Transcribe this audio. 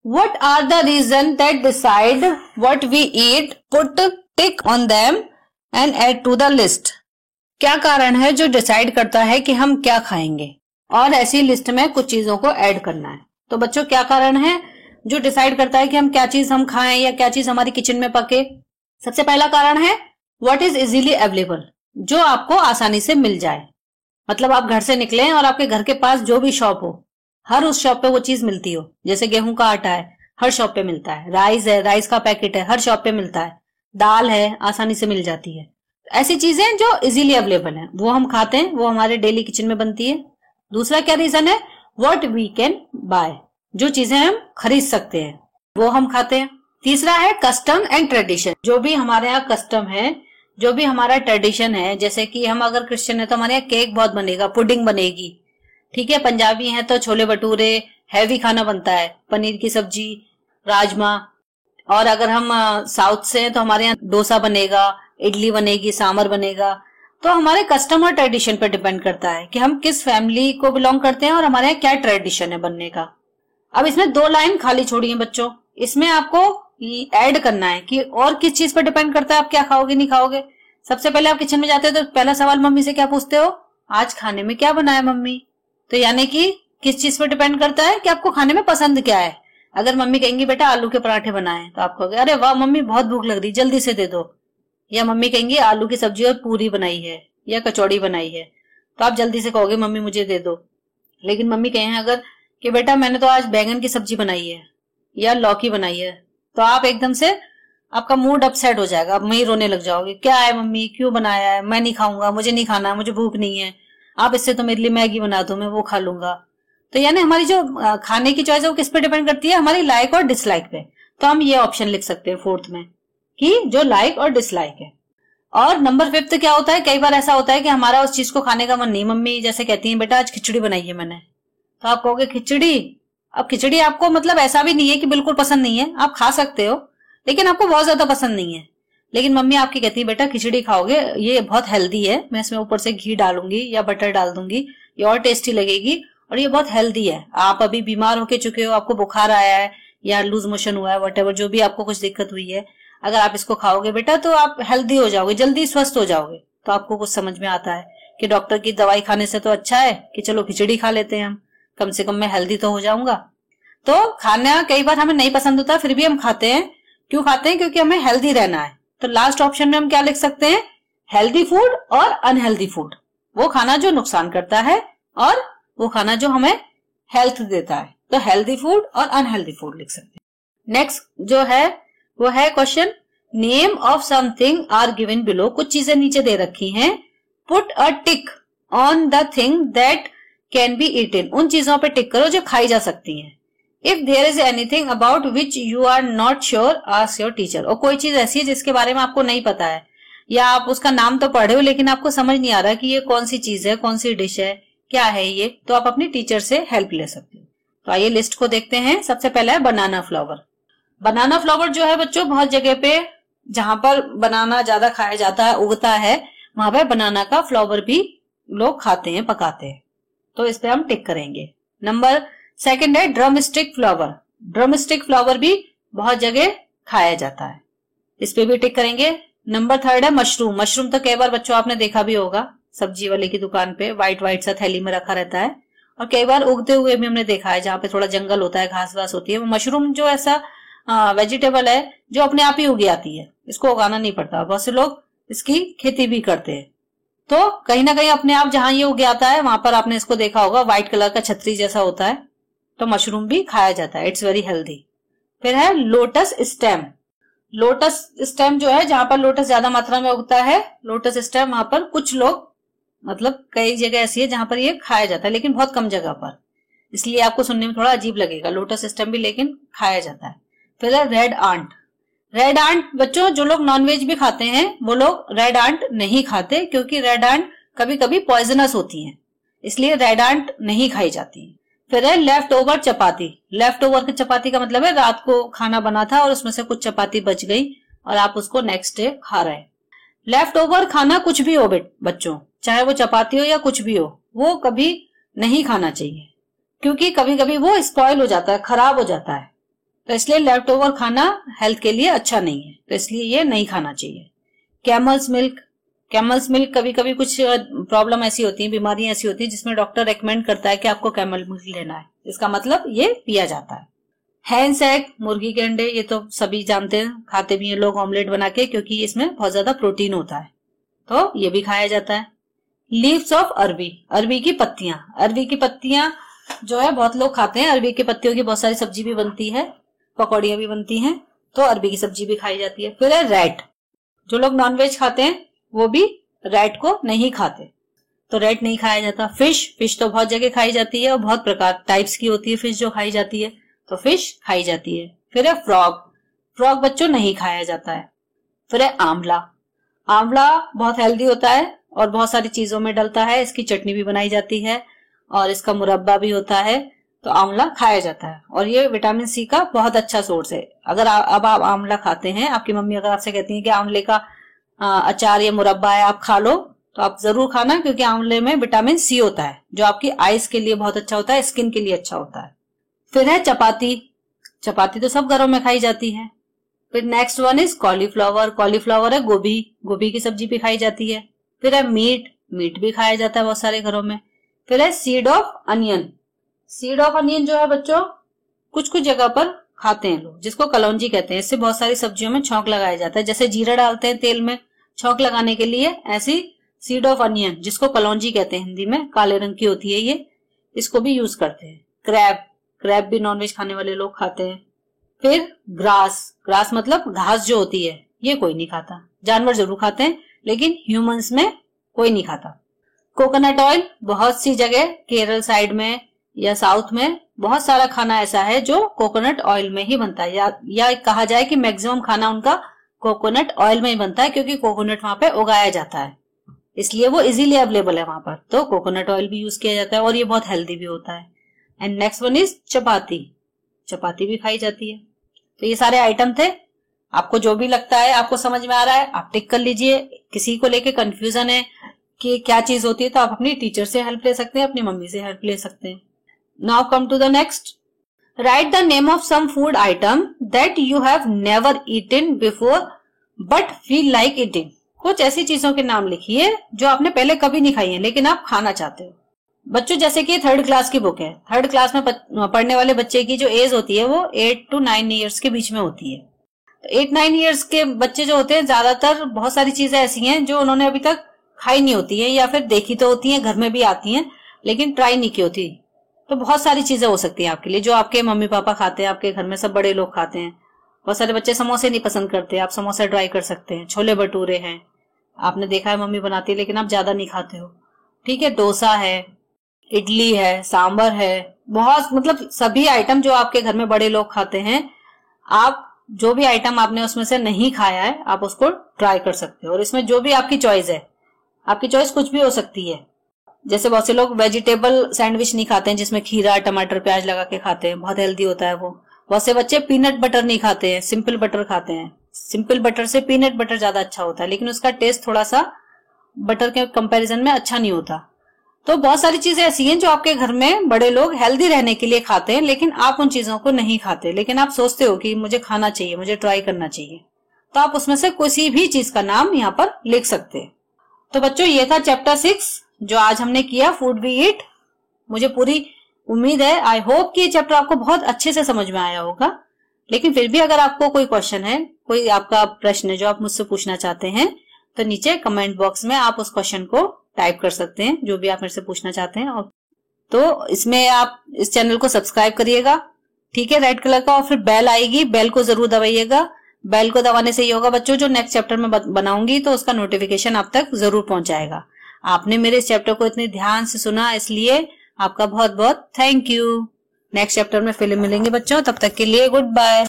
What are the reasons that decide what we eat? Put tick on them and add to the list. क्या कारण है जो decide करता है कि हम क्या खाएंगे और ऐसी लिस्ट में कुछ चीजों को ऐड करना है। तो बच्चों क्या कारण है जो डिसाइड करता है कि हम क्या चीज हम खाएं या क्या चीज हमारी किचन में पके? सबसे पहला कारण है व्हाट इज इजीली अवेलेबल, जो आपको आसानी से मिल जाए। मतलब आप घर से निकले और आपके घर के पास जो भी शॉप हो, हर उस शॉप पे वो चीज मिलती हो। जैसे गेहूं का आटा है, हर शॉप पे मिलता है। राइस है, राइस का पैकेट है, हर शॉप पे मिलता है। दाल है, आसानी से मिल जाती है। ऐसी चीजें जो इजीली अवेलेबल है वो हम खाते हैं, वो हमारे डेली किचन में बनती है। दूसरा क्या रीजन है? व्हाट वी कैन बाय, जो चीजें हम खरीद सकते हैं वो हम खाते हैं। तीसरा है कस्टम एंड ट्रेडिशन, जो भी हमारे यहाँ कस्टम है, जो भी हमारा ट्रेडिशन है। जैसे कि हम अगर क्रिश्चियन है तो हमारे यहाँ केक बहुत बनेगा, पुडिंग बनेगी, ठीक है। पंजाबी है तो छोले भटूरे, हैवी खाना बनता है, पनीर की सब्जी, राजमा। और अगर हम साउथ से हैं तो हमारे यहाँ डोसा बनेगा, इडली बनेगी, सांभर बनेगा। तो हमारे कस्टम और ट्रेडिशन पर डिपेंड करता है कि हम किस फैमिली को बिलोंग करते हैं और हमारे यहाँ क्या ट्रेडिशन है बनने का। अब इसमें 2 लाइन खाली छोड़ी है बच्चों, इसमें आपको ऐड करना है कि और किस चीज पर डिपेंड करता है आप क्या खाओगे नहीं खाओगे। सबसे पहले आप किचन में जाते हो तो पहला सवाल मम्मी से क्या पूछते हो? आज खाने में क्या बनाया मम्मी? तो यानी कि किस चीज पर डिपेंड करता है कि आपको खाने में पसंद क्या है। अगर मम्मी कहेंगी बेटा आलू के पराठे बनाए तो आप कहोगे अरे वाह मम्मी बहुत भूख लग रही, जल्दी से दे दो। या मम्मी कहेंगी आलू की सब्जी और पूरी बनाई है या कचौड़ी बनाई है, तो आप जल्दी से कहोगे मम्मी मुझे दे दो। लेकिन मम्मी कहें अगर कि बेटा मैंने तो आज बैंगन की सब्जी बनाई है या लौकी बनाई है, तो आप एकदम से आपका मूड अपसेट हो जाएगा, आप वहीं रोने लग जाओगे। क्या है मम्मी, क्यों बनाया है? मैं नहीं खाऊंगा, मुझे नहीं खाना, मुझे भूख नहीं है। आप इससे तो मेरे लिए मैगी बना दो, मैं वो खा लूंगा। तो यानी हमारी जो खाने की चॉइस है वो किस पे डिपेंड करती है? हमारी लाइक और डिसलाइक पे। तो हम ये ऑप्शन लिख सकते हैं 4th में कि जो लाइक और डिसलाइक है। और नंबर 5th क्या होता है? कई बार ऐसा होता है कि हमारा उस चीज को खाने का मन नहीं, मम्मी जैसे कहती है बेटा आज खिचड़ी बनाई है मैंने, तो आप कहोगे खिचड़ी। अब खिचड़ी आपको मतलब ऐसा भी नहीं है कि बिल्कुल पसंद नहीं है, आप खा सकते हो, लेकिन आपको बहुत ज्यादा पसंद नहीं है। लेकिन मम्मी आपकी कहती है बेटा खिचड़ी खाओगे, ये बहुत हेल्दी है, मैं इसमें ऊपर से घी डालूंगी या बटर डाल दूंगी, ये और टेस्टी लगेगी और ये बहुत हेल्दी है। आप अभी बीमार होके चुके हो, आपको बुखार आया है या लूज मोशन हुआ है, वटेवर जो भी आपको कुछ दिक्कत हुई है, अगर आप इसको खाओगे बेटा तो आप हेल्दी हो जाओगे, जल्दी स्वस्थ हो जाओगे। तो आपको कुछ समझ में आता है कि डॉक्टर की दवाई खाने से तो अच्छा है कि चलो खिचड़ी खा लेते हैं हम, कम से कम मैं हेल्दी तो हो जाऊंगा। तो खाना कई बार हमें नहीं पसंद होता फिर भी हम खाते हैं। क्यों खाते हैं? क्योंकि हमें हेल्दी रहना है। तो लास्ट ऑप्शन में हम क्या लिख सकते हैं? हेल्दी फूड और अनहेल्दी फूड, वो खाना जो नुकसान करता है और वो खाना जो हमें हेल्थ देता है। तो हेल्दी फूड और अनहेल्दी फूड लिख सकते हैं। नेक्स्ट जो है वो है question, name of something are given below. कुछ चीजें नीचे दे रखी हैं, put a tick on the thing that can be eaten. उन चीजों पे टिक करो जो खाई जा सकती हैं। If there is anything about which you are not sure ask your teacher. और कोई चीज ऐसी है जिसके बारे में आपको नहीं पता है या आप उसका नाम तो पढ़े हो लेकिन आपको समझ नहीं आ रहा कि ये कौन सी चीज है, कौन सी डिश है, क्या है ये, तो आप अपनी टीचर से हेल्प ले सकते हो। तो आइए लिस्ट को देखते हैं। सबसे पहला है बनाना फ्लावर। बनाना फ्लावर जो है बच्चों बहुत जगह पे जहां पर बनाना ज्यादा खाया जाता है, उगता है, वहां पर बनाना का फ्लावर भी लोग खाते हैं, पकाते हैं। तो इस पे हम टिक करेंगे। नंबर 2 है drum stick flower. Drum stick flower भी बहुत जगह खाया जाता है, इस पे भी टिक करेंगे। नंबर 3 है मशरूम। मशरूम तो कई बार बच्चों आपने देखा भी होगा, सब्जी वाले की दुकान पे व्हाइट सा थैली में रखा रहता है और कई बार उगते हुए भी हमने देखा है, जहाँ पे थोड़ा जंगल होता है, घास वास होती है। वो मशरूम जो ऐसा वेजिटेबल है जो अपने आप ही उग आती है, इसको उगाना नहीं पड़ता। बहुत से लोग इसकी खेती भी करते हैं। तो कहीं ना कहीं अपने आप जहां ये उग आता है वहां पर आपने इसको देखा होगा, व्हाइट कलर का छतरी जैसा होता है। तो मशरूम भी खाया जाता है, इट्स वेरी हेल्दी। फिर है लोटस स्टेम। लोटस स्टेम जो है जहां पर लोटस ज्यादा मात्रा में उगता है, लोटस स्टेम, वहां पर कुछ लोग मतलब कई जगह ऐसी है जहां पर ये खाया जाता है लेकिन बहुत कम जगह पर, इसलिए आपको सुनने में थोड़ा अजीब लगेगा। लोटस स्टेम भी लेकिन खाया जाता है। फिर है रेड आंट। रेड आंट बच्चों जो लोग नॉनवेज भी खाते हैं वो लोग रेड आंट नहीं खाते, क्योंकि रेड आंट कभी कभी पॉइजनस होती हैं, इसलिए रेड आंट नहीं खाई जाती। फिर है लेफ्ट ओवर चपाती। लेफ्ट ओवर की चपाती का मतलब है रात को खाना बना था और उसमें से कुछ चपाती बच गई और आप उसको नेक्स्ट डे खा रहे हैं। लेफ्ट ओवर खाना कुछ भी हो बच्चों, चाहे वो चपाती हो या कुछ भी हो, वो कभी नहीं खाना चाहिए, क्योंकि कभी कभी वो स्पॉइल हो जाता है, खराब हो जाता है। तो इसलिए लेफ्ट ओवर खाना हेल्थ के लिए अच्छा नहीं है, तो इसलिए ये नहीं खाना चाहिए। कैमल्स मिल्क कभी कभी कुछ प्रॉब्लम ऐसी होती है, बीमारियां ऐसी होती है जिसमें डॉक्टर रेकमेंड करता है कि आपको कैमल मिल्क लेना है, इसका मतलब ये पिया जाता है। हैंस एग, मुर्गी के अंडे, ये तो सभी जानते हैं, खाते भी हैं लोग ऑमलेट बना के, क्योंकि इसमें बहुत ज्यादा प्रोटीन होता है, तो ये भी खाया जाता है। लीव्स ऑफ अरबी, अरबी की पत्तियां जो है बहुत लोग खाते हैं। अरबी की पत्तियों की बहुत सारी सब्जी भी बनती है, पकौड़ियां भी बनती हैं, तो अरबी की सब्जी भी खाई जाती है। फिर है रैट, जो लोग नॉनवेज खाते हैं वो भी रैट को नहीं खाते, तो रैट नहीं खाया जाता। फिश तो बहुत जगह खाई जाती है और बहुत प्रकार टाइप्स की होती है फिश जो खाई जाती है, तो फिश खाई जाती है। फिर है फ्रॉग बच्चों नहीं खाया जाता है। फिर है आंवला बहुत हेल्दी होता है और बहुत सारी चीजों में डलता है, इसकी चटनी भी बनाई जाती है और इसका मुरब्बा भी होता है, तो आंवला खाया जाता है और ये विटामिन सी का बहुत अच्छा सोर्स है। अगर अब आप आंवला खाते हैं, आपकी मम्मी अगर आपसे कहती है कि आंवले का अचार या मुरब्बा है आप खा लो, तो आप जरूर खाना, क्योंकि आंवले में विटामिन सी होता है जो आपकी आईज के लिए बहुत अच्छा होता है, स्किन के लिए अच्छा होता है। फिर है चपाती तो सब घरों में खाई जाती है। फिर नेक्स्ट वन इज कॉलीफ्लावर है गोभी की सब्जी भी खाई जाती है। फिर है मीट भी खाया जाता है बहुत सारे घरों में। फिर है सीड ऑफ अनियन जो है बच्चों कुछ जगह पर खाते हैं लोग, जिसको कलौंजी कहते हैं। इससे बहुत सारी सब्जियों में छौंक लगाया जाता है, जैसे जीरा डालते हैं तेल में छौंक लगाने के लिए, ऐसी सीड ऑफ अनियन जिसको कलौंजी कहते हैं हिंदी में, काले रंग की होती है ये, इसको भी यूज करते हैं। क्रैब भी नॉनवेज खाने वाले लोग खाते हैं। फिर ग्रास मतलब घास जो होती है, ये कोई नहीं खाता, जानवर जरूर खाते हैं लेकिन ह्यूमंस में कोई नहीं खाता। कोकोनट ऑयल, बहुत सी जगह केरल साइड में या साउथ में बहुत सारा खाना ऐसा है जो कोकोनट ऑयल में ही बनता है, या कहा जाए कि मैक्सिमम खाना उनका कोकोनट ऑयल में ही बनता है, क्योंकि कोकोनट वहां पे उगाया जाता है, इसलिए वो इजीली अवेलेबल है वहां पर, तो कोकोनट ऑयल भी यूज किया जाता है और ये बहुत हेल्दी भी होता है। एंड नेक्स्ट वन इज चपाती भी खाई जाती है। तो ये सारे आइटम थे, आपको जो भी लगता है आपको समझ में आ रहा है आप टिक कर लीजिए। किसी को लेके कंफ्यूजन है कि क्या चीज होती है, तो आप अपनी टीचर से हेल्प ले सकते हैं, अपनी मम्मी से हेल्प ले सकते हैं। Now come to the next, write the name of some food item that you have never eaten before but feel like eating. कुछ ऐसी चीजों के नाम लिखिए जो आपने पहले कभी नहीं खाई है लेकिन आप खाना चाहते हो। बच्चों जैसे कि 3rd क्लास की बुक है, 3rd क्लास में पढ़ने वाले बच्चे की जो एज होती है वो 8 to 9 ईयर्स के बीच में होती है। तो 8-9 ईयर्स के बच्चे जो होते हैं, ज्यादातर बहुत सारी चीजें ऐसी हैं जो उन्होंने अभी तक खाई नहीं होती है, या फिर देखी तो होती है, घर में भी आती हैं लेकिन ट्राई नहीं की होती। तो बहुत सारी चीजें हो सकती हैं आपके लिए जो आपके मम्मी पापा खाते हैं, आपके घर में सब बड़े लोग खाते हैं। बहुत सारे बच्चे समोसे नहीं पसंद करते, आप समोसा ट्राई कर सकते हैं। छोले भटूरे हैं, आपने देखा है मम्मी बनाती है लेकिन आप ज्यादा नहीं खाते हो, ठीक है। डोसा है, इडली है, सांबर है, बहुत मतलब सभी आइटम जो आपके घर में बड़े लोग खाते हैं, आप जो भी आइटम आपने उसमें से नहीं खाया है आप उसको ट्राई कर सकते हो। और इसमें जो भी आपकी चॉइस है, आपकी चॉइस कुछ भी हो सकती है। जैसे बहुत से लोग वेजिटेबल सैंडविच नहीं खाते हैं जिसमें खीरा टमाटर प्याज लगा के खाते हैं, बहुत हेल्दी होता है वो। बहुत से बच्चे पीनट बटर नहीं खाते हैं, सिंपल बटर खाते हैं। सिंपल बटर से पीनट बटर ज्यादा अच्छा होता है, लेकिन उसका टेस्ट थोड़ा सा बटर के कंपैरिजन में अच्छा नहीं होता। तो बहुत सारी चीजें ऐसी हैं जो आपके घर में बड़े लोग हेल्दी रहने के लिए खाते हैं, लेकिन आप उन चीजों को नहीं खाते, लेकिन आप सोचते हो कि मुझे खाना चाहिए, मुझे ट्राई करना चाहिए, तो आप उसमें से किसी भी चीज का नाम यहाँ पर लिख सकते हैं। तो बच्चों ये था चैप्टर 6 जो आज हमने किया, फूड वी ईट। मुझे पूरी उम्मीद है, आई होप कि ये चैप्टर आपको बहुत अच्छे से समझ में आया होगा। लेकिन फिर भी अगर आपको कोई क्वेश्चन है, कोई आपका प्रश्न है जो आप मुझसे पूछना चाहते हैं, तो नीचे कमेंट बॉक्स में आप उस क्वेश्चन को टाइप कर सकते हैं, जो भी आप मेरे से पूछना चाहते हैं। और तो इसमें आप इस चैनल को सब्सक्राइब करिएगा, ठीक है, रेड कलर का, और फिर बेल आएगी, बेल को जरूर दबाइएगा। बेल को दबाने से ये होगा बच्चों, जो नेक्स्ट चैप्टर में बनाऊंगी तो उसका नोटिफिकेशन आप तक जरूर पहुंच जाएगा। आपने मेरे इस चैप्टर को इतने ध्यान से सुना, इसलिए आपका बहुत बहुत थैंक यू। नेक्स्ट चैप्टर में फिर मिलेंगे बच्चों, तब तक के लिए गुड बाय।